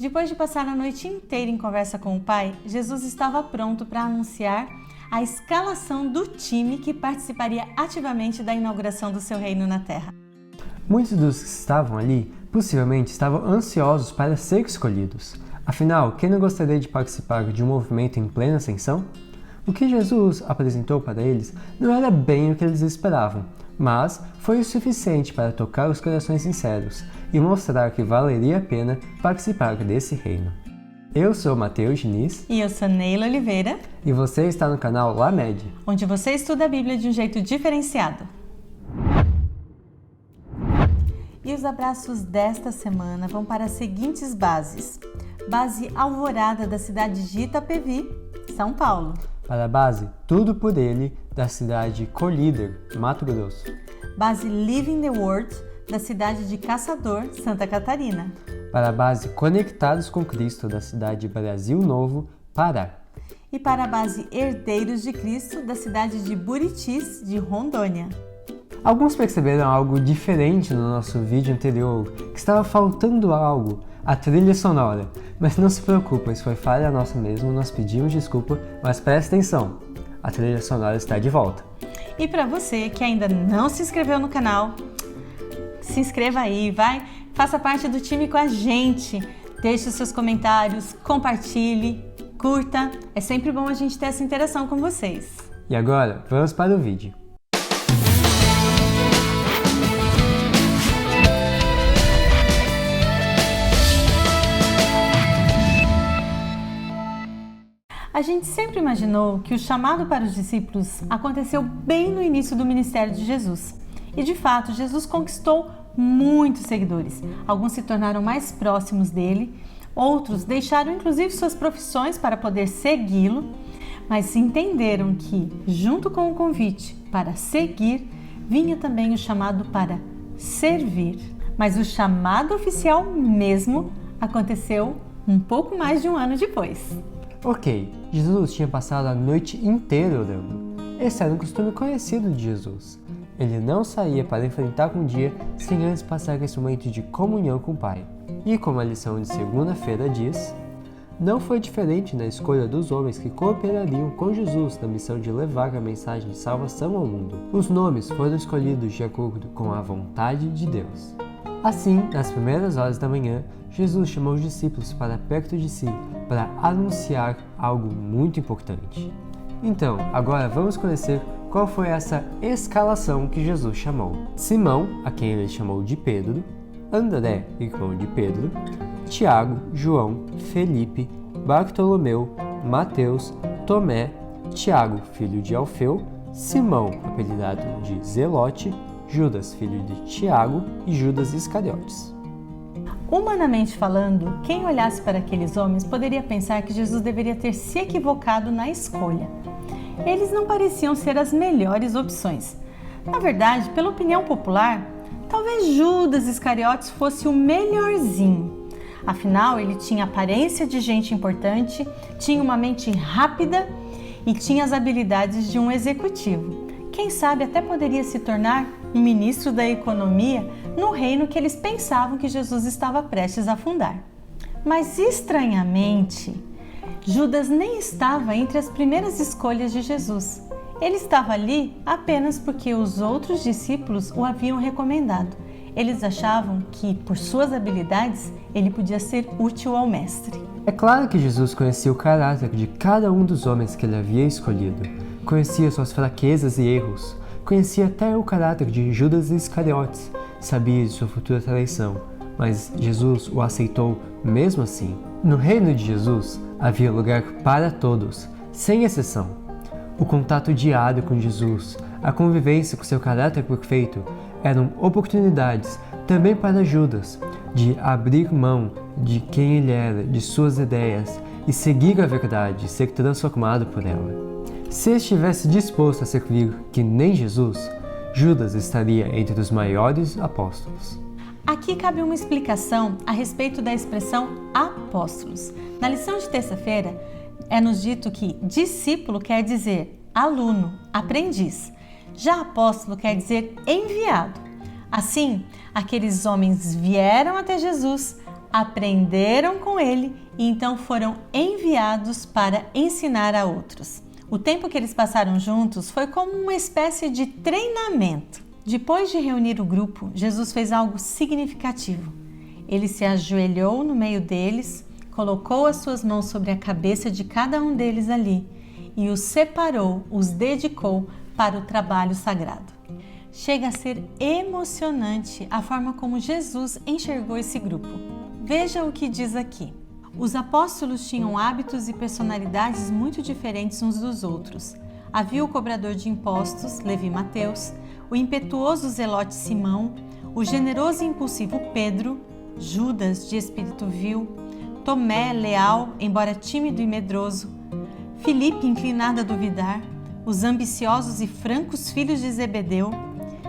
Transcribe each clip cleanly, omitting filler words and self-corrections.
Depois de passar a noite inteira em conversa com o Pai, Jesus estava pronto para anunciar a escalação do time que participaria ativamente da inauguração do seu reino na Terra. Muitos dos que estavam ali possivelmente estavam ansiosos para ser escolhidos. Afinal, quem não gostaria de participar de um movimento em plena ascensão? O que Jesus apresentou para eles não era bem o que eles esperavam, mas foi o suficiente para tocar os corações sinceros e mostrar que valeria a pena participar desse reino. Eu sou Matheus Diniz. E eu sou Neila Oliveira. E você está no canal Lamed, onde você estuda a Bíblia de um jeito diferenciado. E os abraços desta semana vão para as seguintes bases. Base Alvorada, da cidade de Itapevi, São Paulo. Para a base Tudo por Ele, da cidade de Colíder, Mato Grosso. Base Living the Word, da cidade de Caçador, Santa Catarina. Para a base Conectados com Cristo, da cidade de Brasil Novo, Pará. E para a base Herdeiros de Cristo, da cidade de Buritis, de Rondônia. Alguns perceberam algo diferente no nosso vídeo anterior, que estava faltando algo, a trilha sonora. Mas não se preocupe, isso foi falha nossa mesmo, nós pedimos desculpa, mas preste atenção, a trilha sonora está de volta. E para você que ainda não se inscreveu no canal, se inscreva aí, vai, faça parte do time com a gente, deixe os seus comentários, compartilhe, curta, é sempre bom a gente ter essa interação com vocês. E agora, vamos para o vídeo. A gente sempre imaginou que o chamado para os discípulos aconteceu bem no início do ministério de Jesus. E de fato, Jesus conquistou muitos seguidores. Alguns se tornaram mais próximos dele, outros deixaram inclusive suas profissões para poder segui-lo, mas entenderam que, junto com o convite para seguir, vinha também o chamado para servir. Mas o chamado oficial mesmo aconteceu um pouco mais de um ano depois. Ok, Jesus tinha passado a noite inteira orando. Esse era um costume conhecido de Jesus. Ele não saía para enfrentar um dia sem antes passar esse momento de comunhão com o Pai. E como a lição de segunda-feira diz, não foi diferente na escolha dos homens que cooperariam com Jesus na missão de levar a mensagem de salvação ao mundo. Os nomes foram escolhidos de acordo com a vontade de Deus. Assim, nas primeiras horas da manhã, Jesus chamou os discípulos para perto de si para anunciar algo muito importante. Então, agora vamos conhecer qual foi essa escalação que Jesus chamou. Simão, a quem ele chamou de Pedro, André, irmão de Pedro, Tiago, João, Felipe, Bartolomeu, Mateus, Tomé, Tiago, filho de Alfeu, Simão, apelidado de Zelote, Judas, filho de Tiago, e Judas Iscariotes. Humanamente falando, quem olhasse para aqueles homens poderia pensar que Jesus deveria ter se equivocado na escolha. Eles não pareciam ser as melhores opções. Na verdade, pela opinião popular, talvez Judas Iscariotes fosse o melhorzinho. Afinal, ele tinha aparência de gente importante, tinha uma mente rápida e tinha as habilidades de um executivo. Quem sabe até poderia se tornar um ministro da economia no reino que eles pensavam que Jesus estava prestes a fundar. Mas estranhamente, Judas nem estava entre as primeiras escolhas de Jesus. Ele estava ali apenas porque os outros discípulos o haviam recomendado. Eles achavam que, por suas habilidades, ele podia ser útil ao mestre. É claro que Jesus conhecia o caráter de cada um dos homens que ele havia escolhido. Conhecia suas fraquezas e erros. Conhecia até o caráter de Judas Iscariotes. Sabia de sua futura traição. Mas Jesus o aceitou mesmo assim. No reino de Jesus havia lugar para todos, sem exceção. O contato diário com Jesus, a convivência com seu caráter perfeito eram oportunidades também para Judas de abrir mão de quem ele era, de suas ideias e seguir a verdade, ser transformado por ela. Se estivesse disposto a servir que nem Jesus, Judas estaria entre os maiores apóstolos. Aqui cabe uma explicação a respeito da expressão apóstolos. Na lição de terça-feira, é-nos dito que discípulo quer dizer aluno, aprendiz. Já apóstolo quer dizer enviado. Assim, aqueles homens vieram até Jesus, aprenderam com ele e então foram enviados para ensinar a outros. O tempo que eles passaram juntos foi como uma espécie de treinamento. Depois de reunir o grupo, Jesus fez algo significativo. Ele se ajoelhou no meio deles, colocou as suas mãos sobre a cabeça de cada um deles ali e os separou, os dedicou para o trabalho sagrado. Chega a ser emocionante a forma como Jesus enxergou esse grupo. Veja o que diz aqui. Os apóstolos tinham hábitos e personalidades muito diferentes uns dos outros. Havia o cobrador de impostos, Levi Mateus, o impetuoso zelote Simão, o generoso e impulsivo Pedro, Judas, de espírito vil, Tomé, leal, embora tímido e medroso, Filipe, inclinado a duvidar, os ambiciosos e francos filhos de Zebedeu.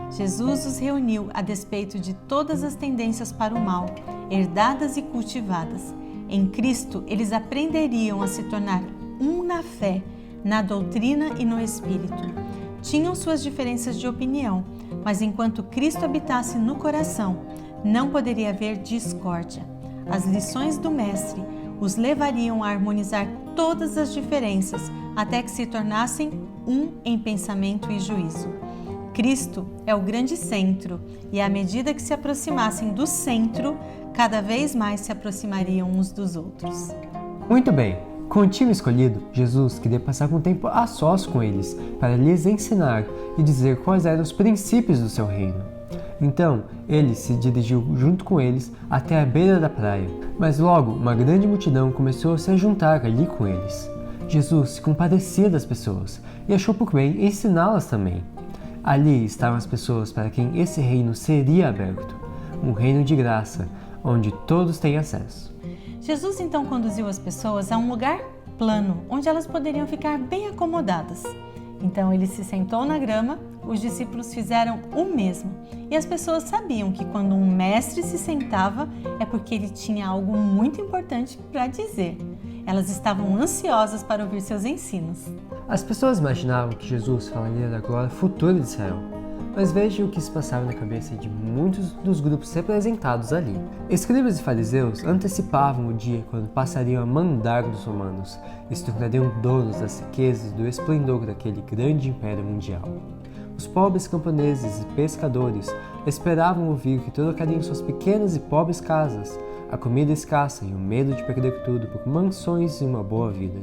Jesus os reuniu a despeito de todas as tendências para o mal, herdadas e cultivadas. Em Cristo, eles aprenderiam a se tornar um na fé, na doutrina e no espírito. Tinham suas diferenças de opinião, mas enquanto Cristo habitasse no coração, não poderia haver discórdia. As lições do Mestre os levariam a harmonizar todas as diferenças até que se tornassem um em pensamento e juízo. Cristo é o grande centro e à medida que se aproximassem do centro, cada vez mais se aproximariam uns dos outros. Muito bem, com o time escolhido, Jesus queria passar um tempo a sós com eles para lhes ensinar e dizer quais eram os princípios do seu reino. Então, ele se dirigiu junto com eles até a beira da praia, mas logo uma grande multidão começou a se juntar ali com eles. Jesus se compadecia das pessoas e achou por bem ensiná-las também. Ali estavam as pessoas para quem esse reino seria aberto, um reino de graça, onde todos têm acesso. Jesus então conduziu as pessoas a um lugar plano, onde elas poderiam ficar bem acomodadas. Então ele se sentou na grama, os discípulos fizeram o mesmo. E as pessoas sabiam que quando um mestre se sentava é porque ele tinha algo muito importante para dizer. Elas estavam ansiosas para ouvir seus ensinos. As pessoas imaginavam que Jesus falaria da glória futura de Israel, mas veja o que se passava na cabeça de muitos dos grupos representados ali. Escribas e fariseus antecipavam o dia quando passariam a mandar dos romanos e se tornariam donos das riquezas e do esplendor daquele grande império mundial. Os pobres camponeses e pescadores esperavam ouvir que trocariam suas pequenas e pobres casas, a comida escassa e o medo de perder tudo por mansões e uma boa vida.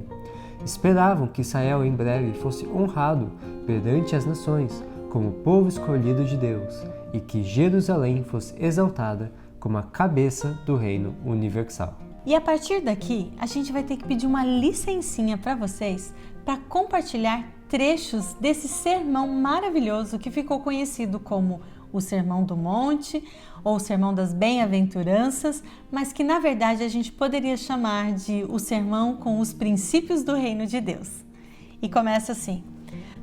Esperavam que Israel em breve fosse honrado perante as nações como povo escolhido de Deus e que Jerusalém fosse exaltada como a cabeça do reino universal. E a partir daqui, a gente vai ter que pedir uma licencinha para vocês para compartilhar trechos desse sermão maravilhoso que ficou conhecido como o Sermão do Monte ou o Sermão das Bem-aventuranças, mas que na verdade a gente poderia chamar de o Sermão com os princípios do Reino de Deus. E começa assim.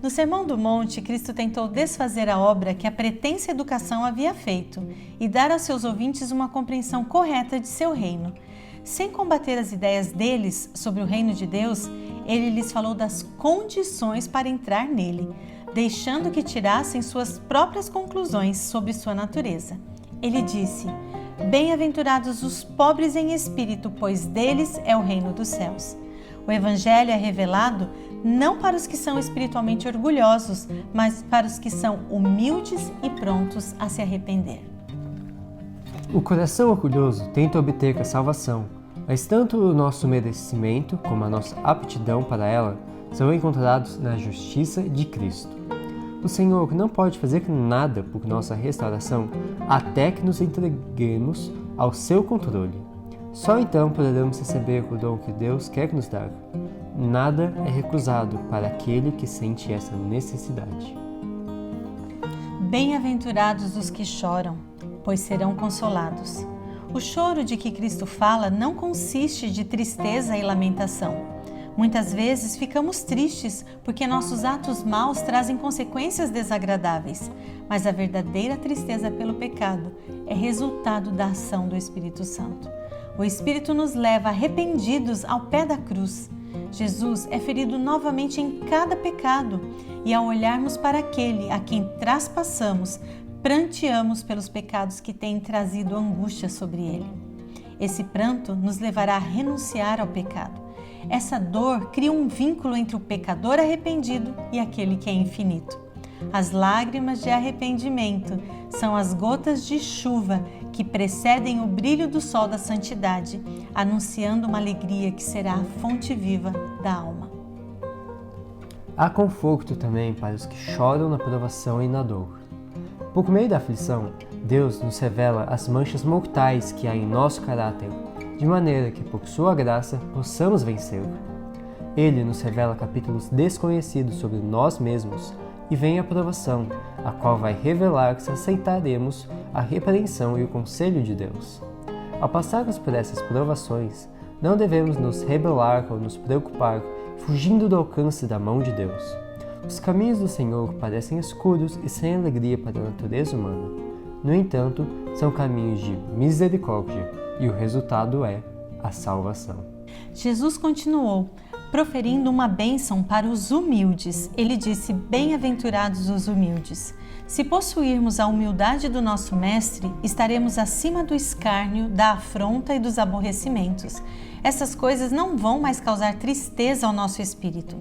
No Sermão do Monte, Cristo tentou desfazer a obra que a pretensa educação havia feito e dar aos seus ouvintes uma compreensão correta de seu reino. Sem combater as ideias deles sobre o reino de Deus, ele lhes falou das condições para entrar nele, deixando que tirassem suas próprias conclusões sobre sua natureza. Ele disse: Bem-aventurados os pobres em espírito, pois deles é o reino dos céus. O Evangelho é revelado não para os que são espiritualmente orgulhosos, mas para os que são humildes e prontos a se arrepender. O coração orgulhoso tenta obter a salvação, mas tanto o nosso merecimento como a nossa aptidão para ela são encontrados na justiça de Cristo. O Senhor não pode fazer nada por nossa restauração até que nos entreguemos ao seu controle. Só então poderemos receber o dom que Deus quer nos dar. Nada é recusado para aquele que sente essa necessidade. Bem-aventurados os que choram, pois serão consolados. O choro de que Cristo fala não consiste de tristeza e lamentação. Muitas vezes ficamos tristes porque nossos atos maus trazem consequências desagradáveis, mas a verdadeira tristeza pelo pecado é resultado da ação do Espírito Santo. O Espírito nos leva arrependidos ao pé da cruz. Jesus é ferido novamente em cada pecado e ao olharmos para aquele a quem traspassamos, pranteamos pelos pecados que têm trazido angústia sobre ele. Esse pranto nos levará a renunciar ao pecado. Essa dor cria um vínculo entre o pecador arrependido e aquele que é infinito. As lágrimas de arrependimento são as gotas de chuva que precedem o brilho do sol da santidade, anunciando uma alegria que será a fonte viva da alma. Há conforto também para os que choram na provação e na dor. Por meio da aflição, Deus nos revela as manchas mortais que há em nosso caráter, de maneira que, por sua graça, possamos vencê-lo. Ele nos revela capítulos desconhecidos sobre nós mesmos e vem a provação, a qual vai revelar se aceitaremos a repreensão e o conselho de Deus. Ao passarmos por essas provações, não devemos nos rebelar ou nos preocupar, fugindo do alcance da mão de Deus. Os caminhos do Senhor parecem escuros e sem alegria para a natureza humana. No entanto, são caminhos de misericórdia e o resultado é a salvação. Jesus continuou, proferindo uma bênção para os humildes. Ele disse: bem-aventurados os humildes. Se possuirmos a humildade do nosso Mestre, estaremos acima do escárnio, da afronta e dos aborrecimentos. Essas coisas não vão mais causar tristeza ao nosso espírito.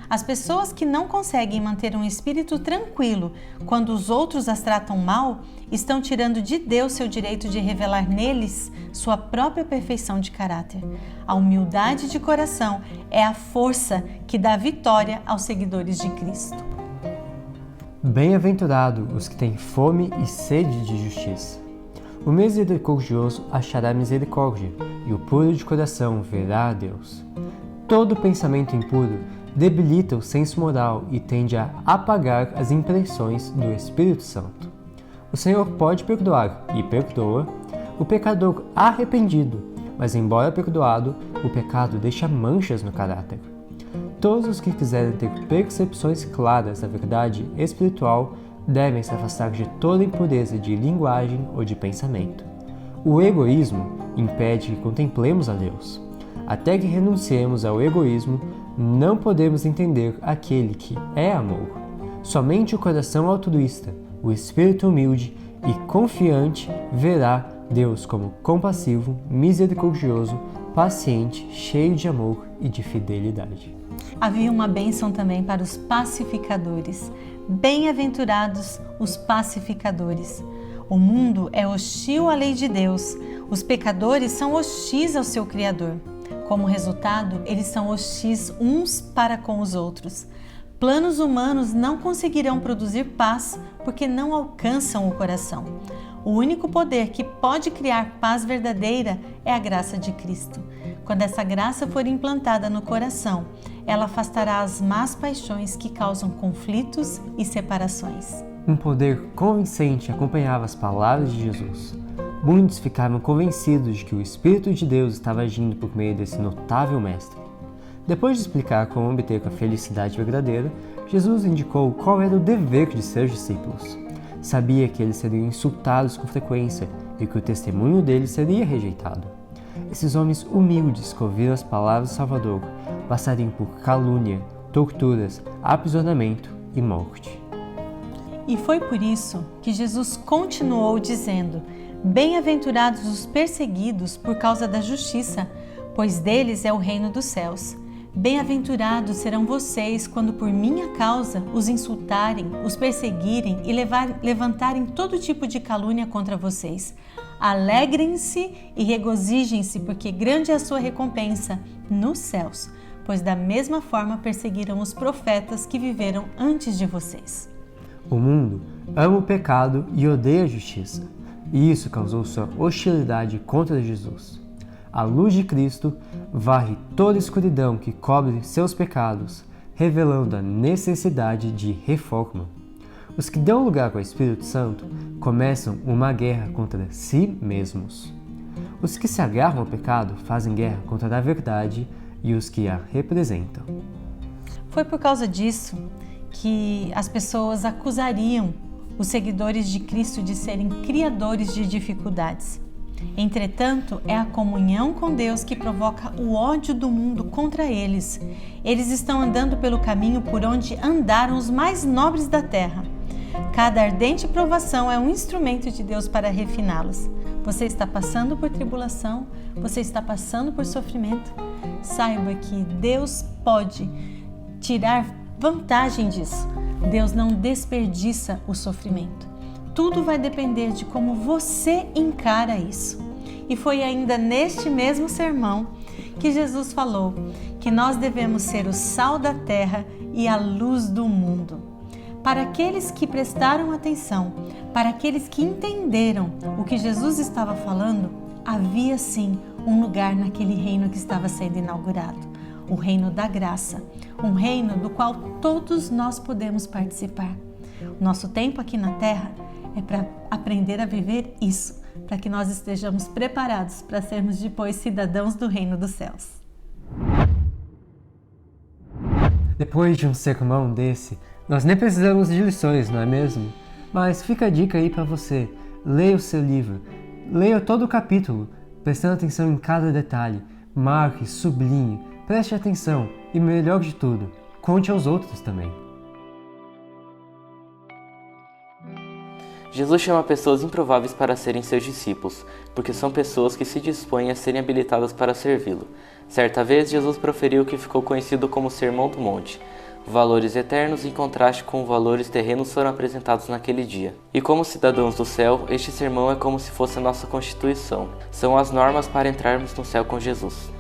As pessoas que não conseguem manter um espírito tranquilo quando os outros as tratam mal, estão tirando de Deus seu direito de revelar neles sua própria perfeição de caráter. A humildade de coração é a força que dá vitória aos seguidores de Cristo. Bem-aventurado os que têm fome e sede de justiça. O misericordioso achará misericórdia, e o puro de coração verá a Deus. Todo pensamento impuro debilita o senso moral e tende a apagar as impressões do Espírito Santo. O Senhor pode perdoar, e perdoa, o pecador arrependido, mas embora perdoado, o pecado deixa manchas no caráter. Todos os que quiserem ter percepções claras da verdade espiritual devem se afastar de toda impureza de linguagem ou de pensamento. O egoísmo impede que contemplemos a Deus. Até que renunciemos ao egoísmo, não podemos entender aquele que é amor. Somente o coração altruísta, o espírito humilde e confiante verá Deus como compassivo, misericordioso, paciente, cheio de amor e de fidelidade. Havia uma bênção também para os pacificadores. Bem-aventurados os pacificadores. O mundo é hostil à lei de Deus. Os pecadores são hostis ao seu Criador. Como resultado, eles são hostis uns para com os outros. Planos humanos não conseguirão produzir paz porque não alcançam o coração. O único poder que pode criar paz verdadeira é a graça de Cristo. Quando essa graça for implantada no coração, ela afastará as más paixões que causam conflitos e separações. Um poder convincente acompanhava as palavras de Jesus. Muitos ficaram convencidos de que o Espírito de Deus estava agindo por meio desse notável mestre. Depois de explicar como obter a felicidade verdadeira, Jesus indicou qual era o dever de seus discípulos. Sabia que eles seriam insultados com frequência e que o testemunho deles seria rejeitado. Esses homens humildes que ouviram as palavras do Salvador passariam por calúnia, torturas, aprisionamento e morte. E foi por isso que Jesus continuou dizendo: bem-aventurados os perseguidos por causa da justiça, pois deles é o reino dos céus. Bem-aventurados serão vocês quando por minha causa os insultarem, os perseguirem e levantarem todo tipo de calúnia contra vocês. Alegrem-se e regozijem-se, porque grande é a sua recompensa nos céus, pois da mesma forma perseguiram os profetas que viveram antes de vocês. O mundo ama o pecado e odeia a justiça, e isso causou sua hostilidade contra Jesus. A luz de Cristo varre toda a escuridão que cobre seus pecados, revelando a necessidade de reforma. Os que dão lugar ao Espírito Santo começam uma guerra contra si mesmos. Os que se agarram ao pecado fazem guerra contra a verdade e os que a representam. Foi por causa disso que as pessoas acusariam os seguidores de Cristo de serem criadores de dificuldades. Entretanto, é a comunhão com Deus que provoca o ódio do mundo contra eles. Eles estão andando pelo caminho por onde andaram os mais nobres da terra. Cada ardente provação é um instrumento de Deus para refiná-los. Você está passando por tribulação, você está passando por sofrimento. Saiba que Deus pode tirar vantagem disso. Deus não desperdiça o sofrimento. Tudo vai depender de como você encara isso. E foi ainda neste mesmo sermão que Jesus falou que nós devemos ser o sal da terra e a luz do mundo. Para aqueles que prestaram atenção, para aqueles que entenderam o que Jesus estava falando, havia sim um lugar naquele reino que estava sendo inaugurado, o reino da graça, um reino do qual todos nós podemos participar. O nosso tempo aqui na Terra é para aprender a viver isso, para que nós estejamos preparados para sermos depois cidadãos do reino dos céus. Depois de um sermão desse, nós nem precisamos de lições, não é mesmo? Mas fica a dica aí para você, leia o seu livro, leia todo o capítulo, prestando atenção em cada detalhe, marque, sublinhe, preste atenção e, melhor de tudo, conte aos outros também. Jesus chama pessoas improváveis para serem seus discípulos, porque são pessoas que se dispõem a serem habilitadas para servi-lo. Certa vez, Jesus proferiu o que ficou conhecido como Sermão do Monte. Valores eternos em contraste com valores terrenos foram apresentados naquele dia. E como cidadãos do céu, este sermão é como se fosse a nossa constituição. São as normas para entrarmos no céu com Jesus.